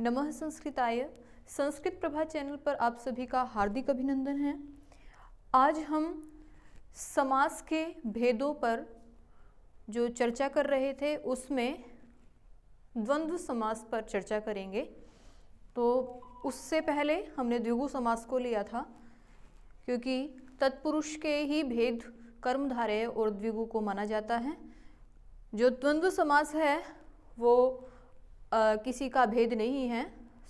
नमः संस्कृताय। संस्कृत प्रभा चैनल पर आप सभी का हार्दिक अभिनंदन है। आज हम समास के भेदों पर जो चर्चा कर रहे थे उसमें द्वंद्व समास पर चर्चा करेंगे। तो उससे पहले हमने द्विगु समास को लिया था, क्योंकि तत्पुरुष के ही भेद कर्मधारय और द्विगु को माना जाता है। जो द्वंद्व समास है वो किसी का भेद नहीं है,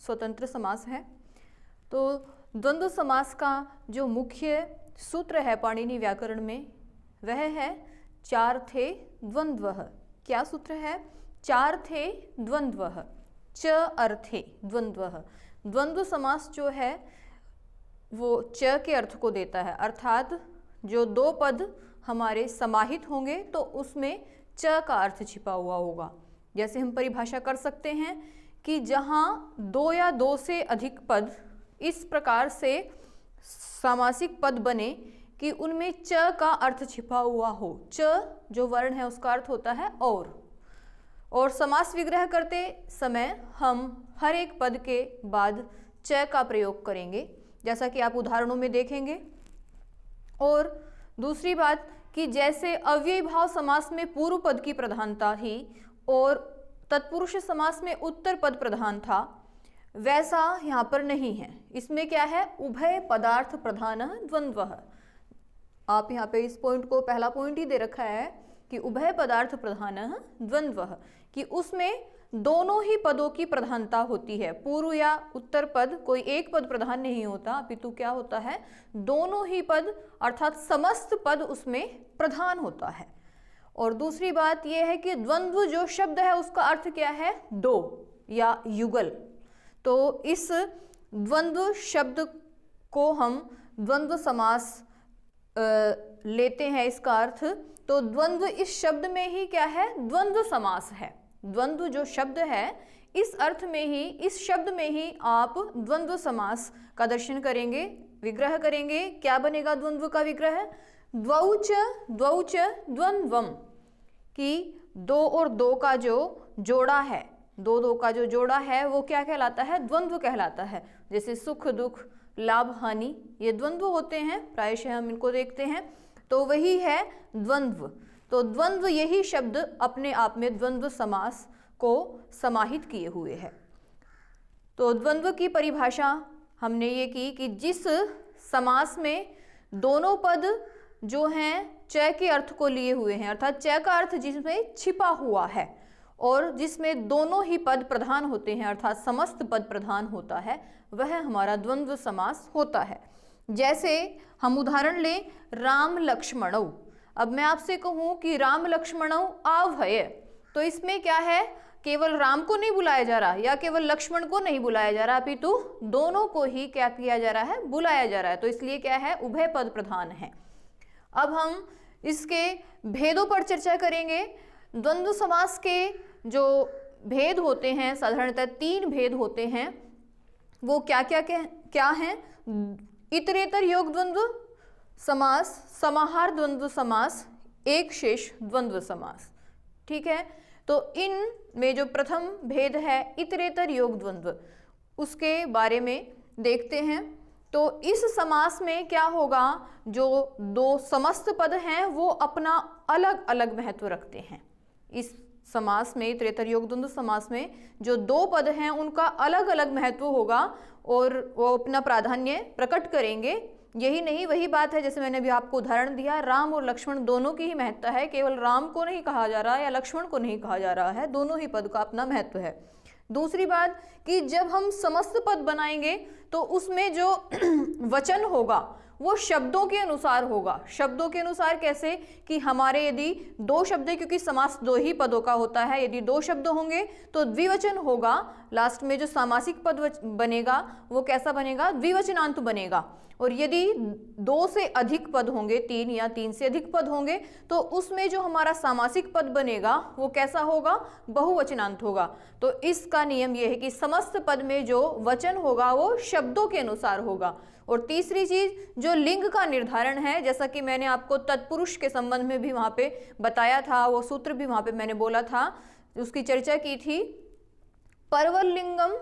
स्वतंत्र समास है। तो द्वंद्व समास का जो मुख्य सूत्र है पाणिनि व्याकरण में वह है चार्थे द्वंद्वः। क्या सूत्र है? चार्थे द्वंद्वः, च अर्थे द्वंद्वः। द्वंद्व समास जो है वो च के अर्थ को देता है, अर्थात जो दो पद हमारे समाहित होंगे तो उसमें च का अर्थ छिपा हुआ होगा। जैसे हम परिभाषा कर सकते हैं कि जहाँ दो या दो से अधिक पद इस प्रकार से सामासिक पद बने कि उनमें च का अर्थ छिपा हुआ हो। च जो वर्ण है उसका अर्थ होता है और समास विग्रह करते समय हम हर एक पद के बाद च का प्रयोग करेंगे, जैसा कि आप उदाहरणों में देखेंगे। और दूसरी बात कि जैसे अव्ययी भाव समास में पूर्व पद की प्रधानता थी और तत्पुरुष समास में उत्तर पद प्रधान था, वैसा यहाँ पर नहीं है। इसमें क्या है? उभय पदार्थ प्रधान द्वंद्वः। आप यहाँ पे इस पॉइंट को पहला पॉइंट ही दे रखा है कि उभय पदार्थ प्रधान द्वंद्वः, कि उसमें दोनों ही पदों की प्रधानता होती है। पूर्व या उत्तर पद कोई एक पद प्रधान नहीं होता, अपितु क्या होता है? दोनों ही पद अर्थात समस्त पद उसमें प्रधान होता है। और दूसरी बात यह है कि द्वंद्व जो शब्द है उसका अर्थ क्या है? दो या युगल। तो इस द्वंद्व शब्द को हम द्वंद्व समास लेते हैं इसका अर्थ। तो द्वंद्व इस शब्द में ही क्या है? द्वंद्व समास है। द्वंद्व जो शब्द है इस अर्थ में ही, इस शब्द में ही आप द्वंद्व समास का दर्शन करेंगे, विग्रह करेंगे। क्या बनेगा द्वंद्व का विग्रह? द्वौच द्वौच द्वंद्वम, कि दो और दो का जो जोड़ा है, दो का जो जोड़ा है वो क्या कहलाता है? द्वंद्व कहलाता है। जैसे सुख दुख, लाभ हानि, ये द्वंद्व होते हैं, प्रायशः हम इनको देखते हैं, तो वही है द्वंद्व। तो द्वंद्व यही शब्द अपने आप में द्वंद्व समास को समाहित किए हुए है। तो द्वंद्व की परिभाषा हमने ये की कि जिस समास में दोनों पद जो हैं च के अर्थ को लिए हुए हैं, अर्थात च का अर्थ जिसमें छिपा हुआ है और जिसमें दोनों ही पद प्रधान होते हैं, अर्थात समस्त पद प्रधान होता है, वह हमारा द्वंद्व समास होता है। जैसे हम उदाहरण लें राम लक्ष्मणौ। अब मैं आपसे कहूं कि राम लक्ष्मणौ आवहय, तो इसमें क्या है? केवल राम को नहीं बुलाया जा रहा या केवल लक्ष्मण को नहीं बुलाया जा रहा, अपितु दोनों को ही क्या किया जा रहा है? बुलाया जा रहा है। तो इसलिए क्या है? उभय पद प्रधान है। अब हम इसके भेदों पर चर्चा करेंगे। द्वंद्व समास के जो भेद होते हैं, साधारणतः तीन भेद होते हैं। वो क्या हैं? इतरेतर योग द्वंद्व समास, समाहार द्वंद्व समास, एक शेष द्वंद्व समास। ठीक है, तो इन में जो प्रथम भेद है इतरेतर योग द्वंद्व, उसके बारे में देखते हैं। तो इस समास में क्या होगा? जो दो समस्त पद हैं वो अपना अलग अलग महत्व रखते हैं। इस समास में, इतरेतर योग द्वंद्व समास में जो दो पद हैं उनका अलग अलग महत्व होगा और वो अपना प्राधान्य प्रकट करेंगे। यही नहीं, वही बात है जैसे मैंने अभी आपको उदाहरण दिया, राम और लक्ष्मण दोनों की ही महत्ता है, केवल राम को नहीं कहा जा रहा है या लक्ष्मण को नहीं कहा जा रहा है, दोनों ही पद का अपना महत्व है। दूसरी बात कि जब हम समस्त पद बनाएंगे तो उसमें जो वचन होगा वो शब्दों के अनुसार होगा। शब्दों के अनुसार कैसे? कि हमारे यदि दो शब्द है, क्योंकि समास दो ही पदों का होता है, यदि दो शब्द होंगे तो द्विवचन होगा। लास्ट में जो सामासिक पद बनेगा वो कैसा बनेगा? द्विवचनांत बनेगा। और यदि दो से अधिक पद होंगे, तीन या तीन से अधिक पद होंगे, तो उसमें जो हमारा सामासिक पद बनेगा वो कैसा होगा? बहुवचनांत होगा। तो इसका नियम यह है कि समस्त पद में जो वचन होगा वो शब्दों के अनुसार होगा। और तीसरी चीज जो लिंग का निर्धारण है, जैसा कि मैंने आपको तत्पुरुष के संबंध में भी वहां पे बताया था, वो सूत्र भी वहां पे मैंने बोला था, उसकी चर्चा की थी। परवल लिंगम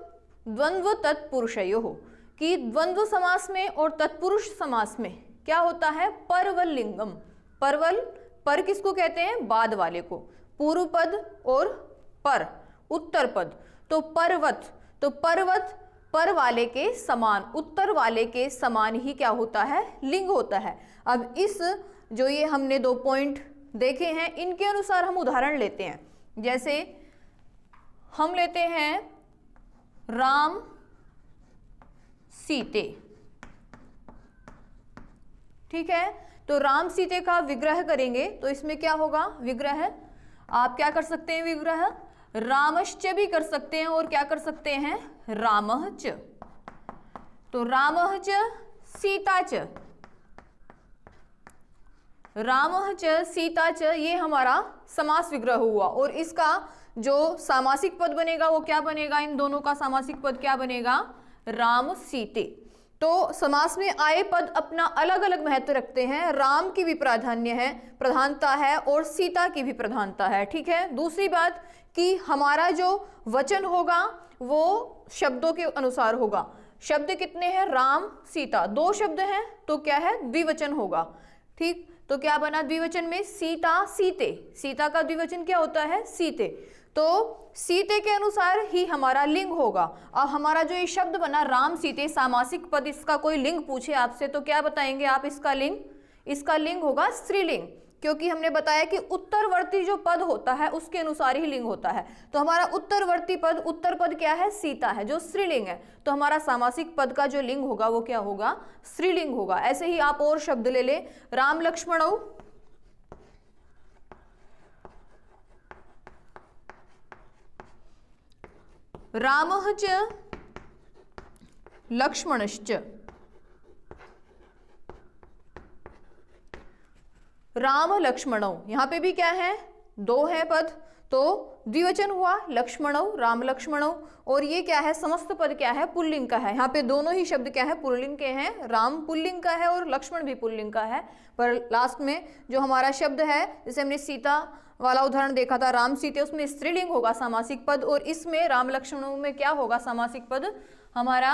द्वंद्व तत्पुरुषयोः, कि द्वंद्व समास में और तत्पुरुष समास में क्या होता है, परवल लिंगम। परवल, पर किसको कहते हैं, बाद वाले को, पूर्व पद और पर उत्तर पद, तो पर्वत, तो पर्वत पर वाले के समान, उत्तर वाले के समान ही क्या होता है, लिंग होता है। अब इस जो ये हमने 2 पॉइंट देखे हैं, इनके अनुसार हम उदाहरण लेते हैं। जैसे हम लेते हैं राम सीते, ठीक है, तो राम सीते का विग्रह करेंगे तो इसमें क्या होगा, विग्रह आप क्या कर सकते हैं, विग्रह रामश्च भी कर सकते हैं और क्या कर सकते हैं, रामः च, तो रामः च सीता च, रामः च सीता च, ये हमारा समास विग्रह हुआ। और इसका जो सामासिक पद बनेगा वो क्या बनेगा, इन दोनों का सामासिक पद क्या बनेगा, राम सीते। तो समास में आए पद अपना अलग अलग महत्व रखते हैं, राम की भी प्राधान्य है, प्रधानता है, और सीता की भी प्रधानता है, ठीक है। दूसरी बात कि हमारा जो वचन होगा वो शब्दों के अनुसार होगा। शब्द कितने हैं, राम सीता, 2 शब्द हैं तो क्या है, द्विवचन होगा, ठीक। तो क्या बना द्विवचन में, सीता सीते, सीता का द्विवचन क्या होता है, सीते, तो सीते के अनुसार ही हमारा लिंग होगा। अब हमारा जो ये शब्द बना राम सीते, सामासिक पद, इसका कोई लिंग पूछे आपसे तो क्या बताएंगे आप, इसका लिंग, इसका लिंग होगा स्त्रीलिंग, क्योंकि हमने बताया कि उत्तरवर्ती जो पद होता है उसके अनुसार ही लिंग होता है। तो हमारा उत्तरवर्ती पद, उत्तर पद क्या है, सीता है, जो स्त्रीलिंग है, तो हमारा सामासिक पद का जो लिंग होगा वो क्या होगा, स्त्रीलिंग होगा। ऐसे ही आप और शब्द ले ले, राम लक्ष्मणौ, रामः च लक्ष्मणश्च, राम लक्ष्मणौ, यहाँ पे भी क्या है, 2 है पद, तो द्विवचन हुआ, लक्ष्मणौ, राम लक्ष्मणौ, और ये क्या है, समस्त पद क्या है, पुल्लिंग का है। यहाँ पे दोनों ही शब्द क्या है, पुल्लिंग के हैं, राम पुल्लिंग का है और लक्ष्मण भी पुल्लिंग का है। पर लास्ट में जो हमारा शब्द है, जैसे हमने सीता वाला उदाहरण देखा था, राम सीते, उसमें स्त्रीलिंग होगा सामासिक पद, और इसमें राम लक्ष्मणों में क्या होगा, सामासिक पद हमारा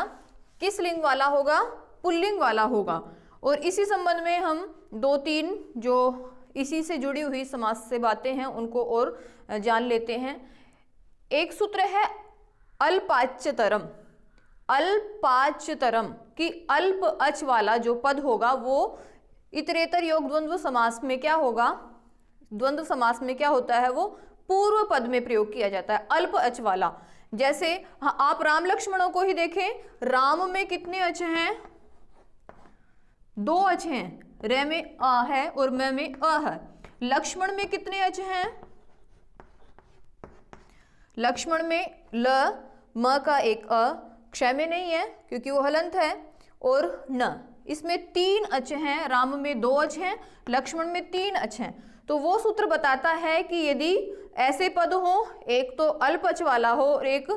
किस लिंग वाला होगा, पुल्लिंग वाला होगा। और इसी संबंध में हम 2-3 जो इसी से जुड़ी हुई समास से बातें हैं उनको और जान लेते हैं। एक सूत्र है अल्पाच्यतरम, अल्पाच्यतरम कि अल्प अच वाला जो पद होगा वो इतरेतर योग द्वंद्व समास में क्या होगा, द्वंद्व समास में क्या होता है, वो पूर्व पद में प्रयोग किया जाता है, अल्प अच वाला। जैसे आप राम लक्ष्मणों को ही देखें, राम में कितने अच हैं, 2 अच हैं, रे में आ है और म में अ है। लक्ष्मण में कितने अच हैं, लक्ष्मण में ल, म का एक अ, क्षय में नहीं है क्योंकि वो हलंत है, और न, इसमें 3 अच हैं, राम में 2 अच हैं, लक्ष्मण में 3 अच हैं। तो वो सूत्र बताता है कि यदि ऐसे पद हो, एक तो अल्प अच वाला हो और एक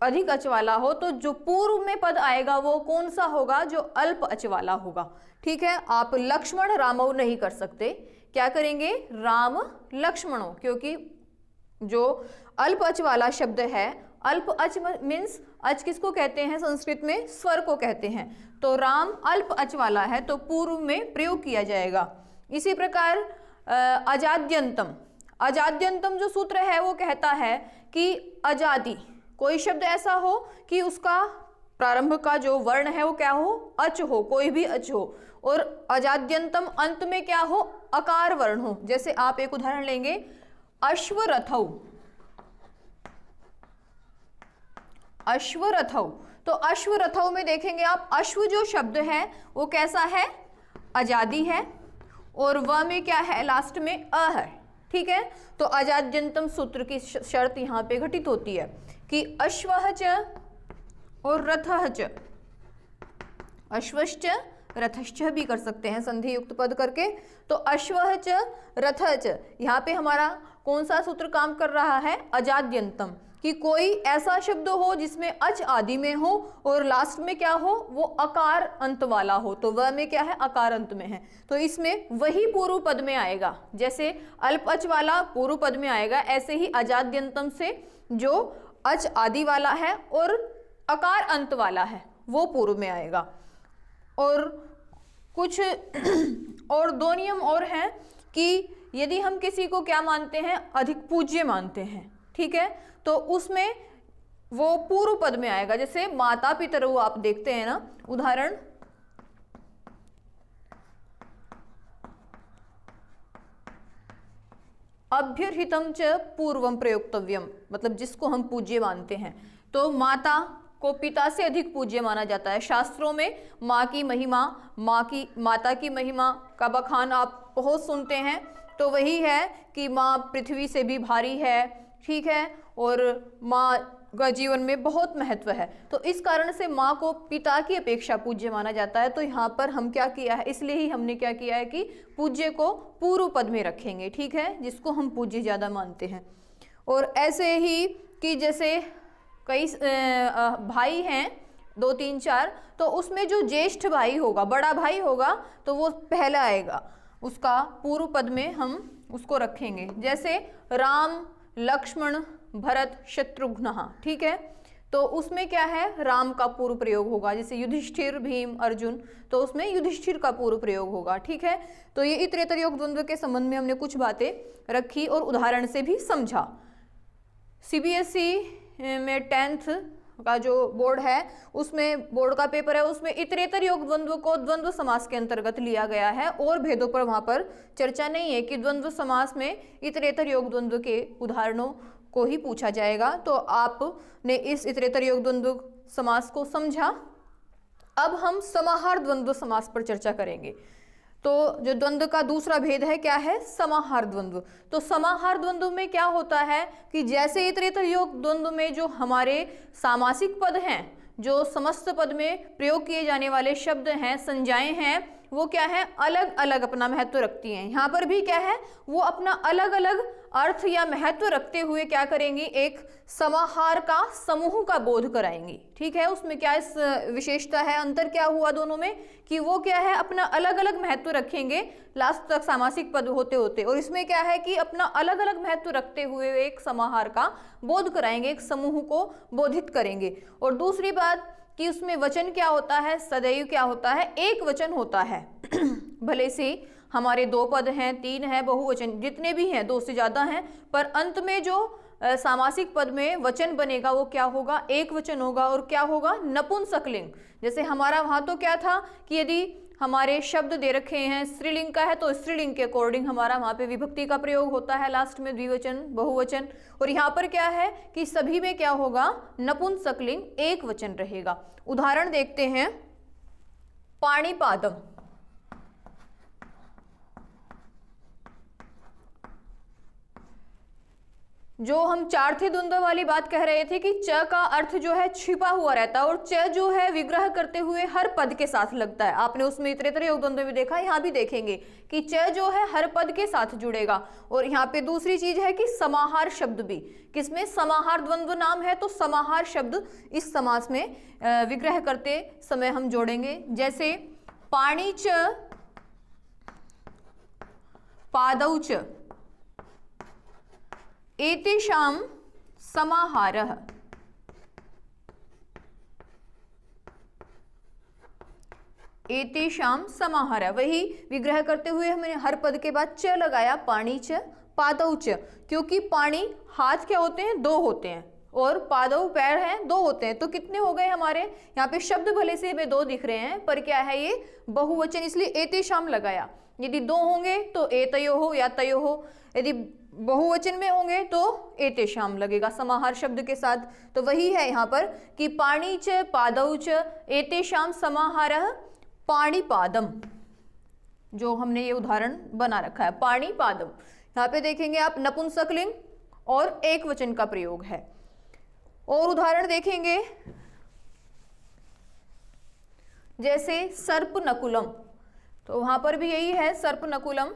अधिक अच वाला हो, तो जो पूर्व में पद आएगा वो कौन सा होगा, जो अल्प अच वाला होगा, ठीक है। आप लक्ष्मण रामौ नहीं कर सकते, क्या करेंगे, राम लक्ष्मणों, क्योंकि जो अल्प अच वाला शब्द है, अल्प अच मीन्स अच किसको कहते हैं, संस्कृत में स्वर को कहते हैं, तो राम अल्प अच वाला है तो पूर्व में प्रयोग किया जाएगा। इसी प्रकार अजाद्यंतम, अजाद्यंतम जो सूत्र है वो कहता है कि अजादि, कोई शब्द ऐसा हो कि उसका प्रारंभ का जो वर्ण है वो क्या हो, अच हो, कोई भी अच हो, और अजाद्यंतम अंत में क्या हो, अकार वर्ण हो। जैसे आप एक उदाहरण लेंगे, अश्वरथौ, अश्वरथौ, तो अश्वरथौ में देखेंगे आप, अश्व जो शब्द है वो कैसा है, अजादि है, और व में क्या है, लास्ट में अ है, ठीक है। तो अजाद्यंतम सूत्र की शर्त यहाँ पे घटित होती है कि अश्वः च और रथः च, अश्वश्च रथश्च भी कर सकते हैं संधि युक्त पद करके। तो अश्वः च रथः च, यहाँ पे हमारा कौन सा सूत्र काम कर रहा है, अजाद्यंतम, कि कोई ऐसा शब्द हो जिसमें अच आदि में हो और लास्ट में क्या हो, वो अकार अंत वाला हो, तो वह में क्या है, अकार अंत में है, तो इसमें वही पूर्व पद में आएगा। जैसे अल्प अच वाला पूर्व पद में आएगा, ऐसे ही अजाद्यंतम से जो अच आदि वाला है और अकार अंत वाला है वो पूर्व में आएगा। और कुछ और दो नियम और हैं कि यदि हम किसी को क्या मानते हैं, अधिक पूज्य मानते हैं, ठीक है, तो उसमें वो पूर्व पद में आएगा। जैसे माता पितरौ आप देखते हैं ना, उदाहरण अभ्यर्हितम च पूर्वम प्रयोक्तव्यम, मतलब जिसको हम पूज्य मानते हैं। तो माता को पिता से अधिक पूज्य माना जाता है। शास्त्रों में माँ की महिमा, माता की महिमा का बखान आप बहुत सुनते हैं। तो वही है कि माँ पृथ्वी से भी भारी है, ठीक है, और माँ का जीवन में बहुत महत्व है। तो इस कारण से माँ को पिता की अपेक्षा पूज्य माना जाता है। तो यहाँ पर हम क्या किया है, इसलिए ही हमने क्या किया है कि पूज्य को पूर्व पद में रखेंगे, ठीक है, जिसको हम पूज्य ज़्यादा मानते हैं। और ऐसे ही कि जैसे कई भाई हैं 2 3 4, तो उसमें जो ज्येष्ठ भाई होगा, बड़ा भाई होगा, तो वो पहला आएगा, उसका पूर्व पद में हम उसको रखेंगे। जैसे राम, लक्ष्मण, भरत, शत्रुघ्न, ठीक है, तो उसमें क्या है, राम का पूर्व प्रयोग होगा। जैसे युधिष्ठिर, भीम, अर्जुन, तो उसमें युधिष्ठिर का पूर्व प्रयोग होगा, ठीक है। तो ये इतरेतर योग द्वंद्व के संबंध में हमने कुछ बातें रखी और उदाहरण से भी समझा। सीबीएसई में 10th का जो बोर्ड है, उसमें बोर्ड का पेपर है, उसमें इतरेतर योग द्वंद्व को द्वंद्व समास के अंतर्गत लिया गया है और भेदों पर वहां पर चर्चा नहीं है कि द्वंद्व समास में इतरेतर योग द्वंद्व के उदाहरणों को ही पूछा जाएगा। तो आपने इस इतरेतर योग द्वंद्व समास को समझा। अब हम समाहार द्वंद्व समास पर चर्चा करेंगे। तो जो द्वंद्व का दूसरा भेद है क्या है, समाहार द्वंद्व। तो समाहार द्वंद्व में क्या होता है कि जैसे इतरेतर योग द्वंद्व में जो हमारे सामासिक पद हैं, जो समस्त पद में प्रयोग किए जाने वाले शब्द हैं, संज्ञाएं हैं, वो क्या है, अलग अलग अपना महत्व रखती हैं। यहाँ पर भी क्या है, वो अपना अलग अलग अर्थ या महत्व रखते हुए क्या करेंगी, एक समाहार का समूह का बोध कराएंगी, ठीक है। उसमें क्या इस विशेषता है, अंतर क्या हुआ दोनों में कि वो क्या है, अपना अलग अलग महत्व रखेंगे लास्ट तक सामासिक पद होते होते, और इसमें क्या है कि अपना अलग अलग महत्व रखते हुए एक समाहार का बोध कराएंगे, एक समूह को बोधित करेंगे। और दूसरी बात कि उसमें वचन क्या होता है, सदैव क्या होता है, एक वचन होता है। भले से हमारे 2 पद हैं, 3 है, बहुवचन जितने भी हैं, 2 से ज्यादा हैं, पर अंत में जो सामासिक पद में वचन बनेगा वो क्या होगा, एक वचन होगा। और क्या होगा, नपुंसकलिंग। जैसे हमारा वहां तो क्या था कि यदि हमारे शब्द दे रखे हैं स्त्रीलिंग का है, तो स्त्रीलिंग के अकॉर्डिंग हमारा वहां पे विभक्ति का प्रयोग होता है लास्ट में, द्विवचन, बहुवचन। और यहाँ पर क्या है कि सभी में क्या होगा, नपुंसकलिंग एक वचन रहेगा। उदाहरण देखते हैं, पाणिपादम। जो हम चार्थी द्वंद्व वाली बात कह रहे थे कि च का अर्थ जो है छिपा हुआ रहता है, और च जो है विग्रह करते हुए हर पद के साथ लगता है। आपने उसमें इतरेतर योग द्वंद्व में देखा, यहाँ भी देखेंगे कि च जो है हर पद के साथ जुड़ेगा। और यहाँ पे दूसरी चीज है कि समाहार शब्द भी, किसमें, समाहार द्वंद्व नाम है, तो समाहार शब्द इस समास में विग्रह करते समय हम जोड़ेंगे। जैसे पाणी च पादौ च एतेषां समाहारः। एतेषां समाहारः, वही विग्रह करते हुए हमने हर पद के बाद च लगाया, पाणी च पादौ च, क्योंकि पाणी हाथ क्या होते हैं, 2 होते हैं, और पादौ पैर हैं, 2 होते हैं। तो कितने हो गए हमारे, यहाँ पे शब्द भले से हमें 2 दिख रहे हैं, पर क्या है ये बहुवचन, इसलिए एतेषां लगाया। यदि 2 होंगे तो एतयोः या तयोः, यदि बहुवचन में होंगे तो एतेषां लगेगा समाहार शब्द के साथ। तो वही है यहाँ पर कि पाणी च पादौ च एतेषां समाहारः पाणिपादम, जो हमने ये उदाहरण बना रखा है, पाणिपादम। यहाँ पे देखेंगे आप नपुंसकलिंग और एक वचन का प्रयोग है। और उदाहरण देखेंगे जैसे सर्पनकुलम, तो वहां पर भी यही है, सर्पनकुलम।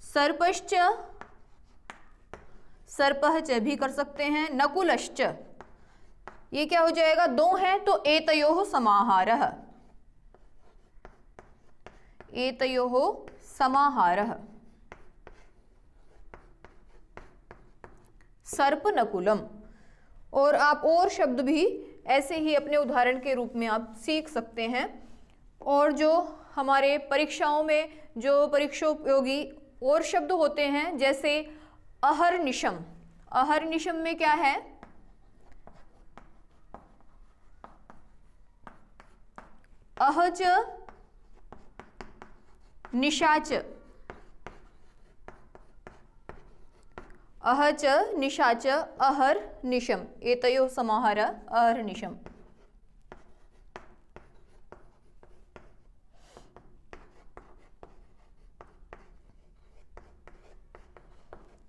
सर्पश्च, सर्पः च भी कर सकते हैं, नकुलश्च, ये क्या हो जाएगा, 2 है तो एतयोः समाहारः, एतयोः समाहारः। सर्पनकुलम। और आप और शब्द भी ऐसे ही अपने उदाहरण के रूप में आप सीख सकते हैं। और जो हमारे परीक्षाओं में जो परीक्षा उपयोगी और शब्द होते हैं, जैसे अहर्निशम। अहर्निशम में क्या है? अहच निशाच। अहच निशाच अहर्निशम एतयोः समाहारः अहर्निशम।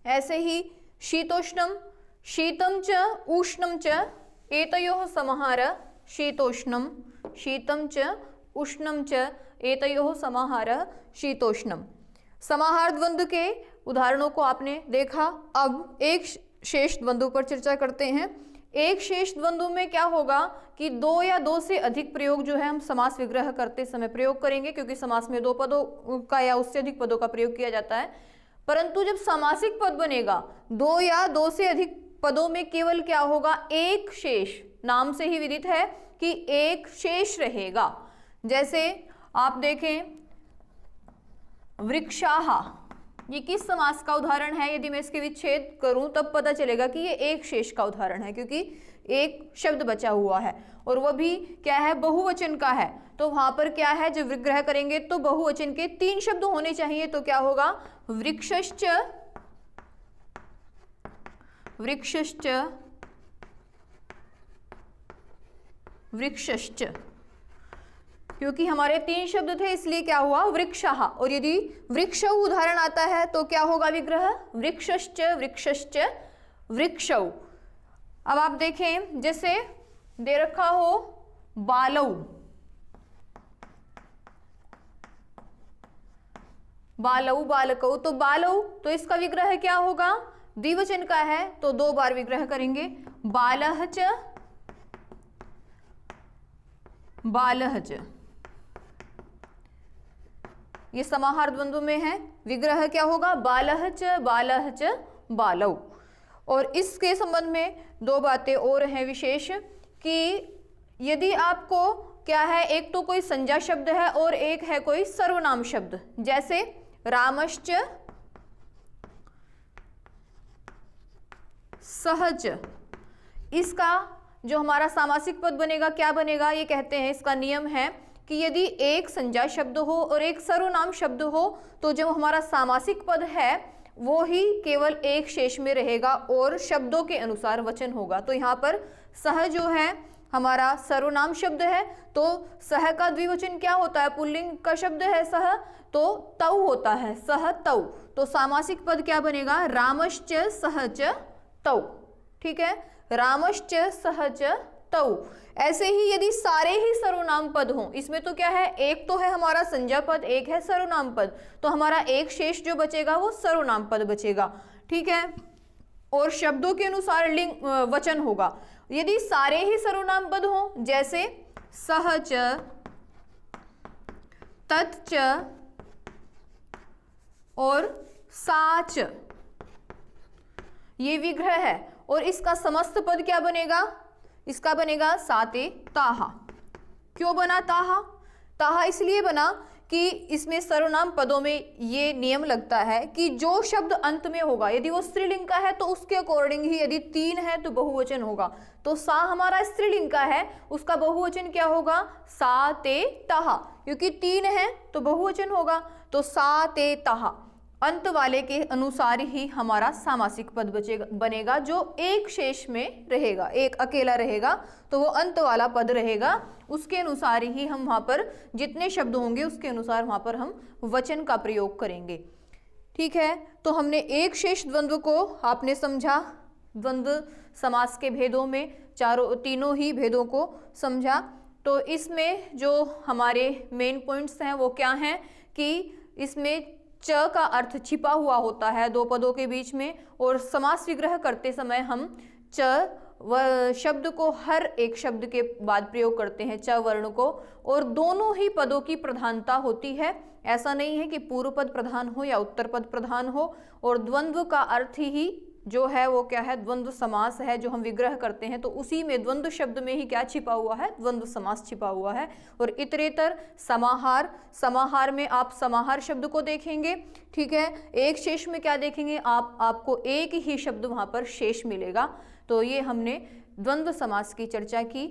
ऐसे ही शीतोष्णम, शीतम च उष्णम च एतयोः समाहारः शीतोष्णम। शीतम च उष्णम च एतयोः समाहारः शीतोष्णम। समाहार द्वंद्व के उदाहरणों को आपने देखा। अब एक शेष द्वंद्व पर चर्चा करते हैं। एक शेष द्वंद्व में क्या होगा कि दो या दो से अधिक प्रयोग जो है हम समास विग्रह करते समय प्रयोग करेंगे, क्योंकि समास में दो पदों का या उससे अधिक पदों का प्रयोग किया जाता है। परंतु जब सामासिक पद बनेगा, दो या दो से अधिक पदों में केवल क्या होगा? एक शेष। नाम से ही विदित है कि एक शेष रहेगा। जैसे आप देखें वृक्षाः, ये किस समास का उदाहरण है? यदि मैं इसके विच्छेद करूं तब पता चलेगा कि ये एक शेष का उदाहरण है, क्योंकि एक शब्द बचा हुआ है और वह भी क्या है? बहुवचन का है। तो वहां पर क्या है? जब विग्रह करेंगे तो बहुवचन के 3 शब्द होने चाहिए। तो क्या होगा? वृक्षश्च, वृक्षश्च, वृक्षश्च। क्योंकि हमारे 3 शब्द थे इसलिए क्या हुआ? वृक्षः। और यदि वृक्षौ उदाहरण आता है तो क्या होगा विग्रह? वृक्षश्च, वृक्षश्च, वृक्षौ। अब आप देखें, जैसे दे रखा हो बालौ, बालौ, बालकौ। तो बालौ, तो इसका विग्रह क्या होगा? द्विवचन का है तो 2 बार विग्रह करेंगे। बालः च, बालः च। ये समाहार द्वंद्व में है। विग्रह क्या होगा? बालः च, बालः च, बालौ। और इसके संबंध में 2 बातें और हैं विशेष, कि यदि आपको क्या है, एक तो कोई संज्ञा शब्द है और एक है कोई सर्वनाम शब्द। जैसे रामश्च सहज, इसका जो हमारा सामासिक पद बनेगा क्या बनेगा? ये कहते हैं, इसका नियम है कि यदि एक संज्ञा शब्द हो और एक सर्वनाम शब्द हो तो जो हमारा सामासिक पद है वो ही केवल एक शेष में रहेगा और शब्दों के अनुसार वचन होगा। तो यहाँ पर सह जो है हमारा सर्वनाम शब्द है, तो सह का द्विवचन क्या होता है? पुल्लिंग का शब्द है सह, तो तौ होता है, सह तौ। तो सामासिक पद क्या बनेगा? रामश्च सहच तौ। ठीक है, रामश्च सहच तौ। ऐसे ही यदि सारे ही सर्वनाम पद हों, इसमें तो क्या है, एक तो है हमारा संज्ञा पद, एक है सर्वनाम पद, तो हमारा एक शेष जो बचेगा वो सर्वनाम पद बचेगा। ठीक है, और शब्दों के अनुसार लिंग वचन होगा। यदि सारे ही सर्वनाम पद हों, जैसे सहच, तच्च और साच, ये विग्रह है और इसका समस्त पद क्या बनेगा? इसका बनेगा साते ताहा। क्यों बना ताहा? ताहा इसलिए बना कि इसमें सर्वनाम पदों में ये नियम लगता है कि जो शब्द अंत में होगा, यदि वो स्त्रीलिंग का है तो उसके अकॉर्डिंग ही, यदि 3 है तो बहुवचन होगा। तो सा हमारा स्त्रीलिंग का है, उसका बहुवचन क्या होगा? सा ते ताहा। क्योंकि 3 है तो बहुवचन होगा, तो सा ते ताहा। अंत वाले के अनुसार ही हमारा सामासिक पद बनेगा, जो एक शेष में रहेगा, एक अकेला रहेगा तो वो अंत वाला पद रहेगा। उसके अनुसार ही हम वहाँ पर जितने शब्द होंगे उसके अनुसार वहाँ पर हम वचन का प्रयोग करेंगे। ठीक है, तो हमने एक शेष द्वंद्व को आपने समझा, द्वंद्व समास के भेदों में तीनों ही भेदों को समझा। तो इसमें जो हमारे मेन पॉइंट्स हैं वो क्या हैं कि इसमें च का अर्थ छिपा हुआ होता है 2 पदों के बीच में, और समास विग्रह करते समय हम च शब्द को हर एक शब्द के बाद प्रयोग करते हैं, च वर्ण को, और दोनों ही पदों की प्रधानता होती है। ऐसा नहीं है कि पूर्व पद प्रधान हो या उत्तर पद प्रधान हो, और द्वंद्व का अर्थ ही जो है वो क्या है, द्वंद्व समास है। जो हम विग्रह करते हैं तो उसी में द्वंद्व शब्द में ही क्या छिपा हुआ है, द्वंद्व समास छिपा हुआ है। और इतरेतर, समाहार, समाहार में आप समाहार शब्द को देखेंगे, ठीक है। एक शेष में क्या देखेंगे आप, आपको एक ही शब्द वहां पर शेष मिलेगा। तो ये हमने द्वंद्व समास की चर्चा की।